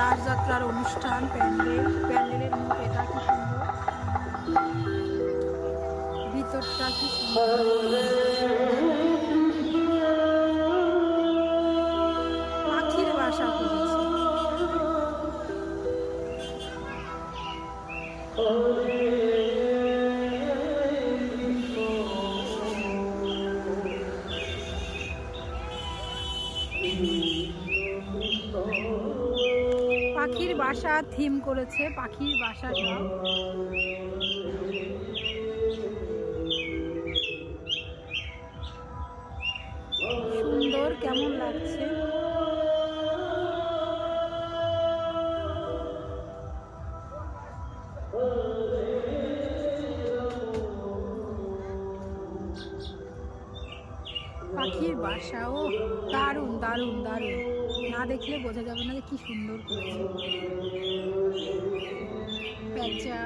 রাসযাত্রার অনুষ্ঠান প্যান্ডেলের মুখ এটা কি সুন্দর, ভিতরটা কি সুন্দর। পাখির বাসা করেছে। পাখির বাসা থিম করেছে, পাখির বাসা সব। সুন্দর, কেমন লাগছে। পাখির বাসাও দারুণ দারুণ দারুণ, না দেখলে বোঝা যাবে না যে কি সুন্দর করেছে। পেঁচা,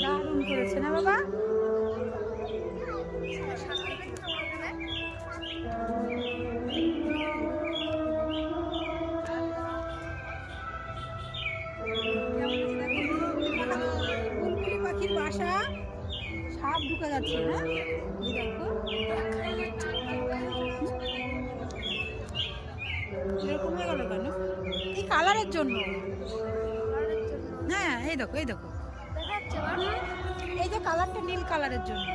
দারুণ করেছে না বাবা? বুলবুলি পাখির বাসা, সাপ ঢুকে যাচ্ছে না, এই দেখো এরকম হয়ে গেল কেন? এই কালারের জন্য। হ্যাঁ এই দেখো, এই দেখো, এই যে কালারটা নীল কালারের জন্য।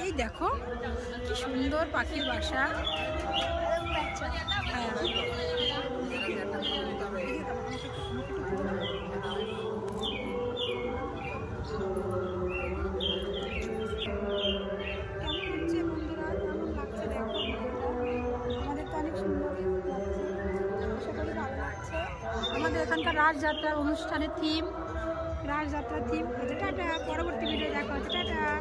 এই দেখো কি সুন্দর পাখির বাসা। আমাদের এখানকার রাসযাত্রার অনুষ্ঠানের থিম, রাসযাত্রার থিম। টাটা, পরবর্তী ভিডিও দেখা হচ্ছে, টাটা।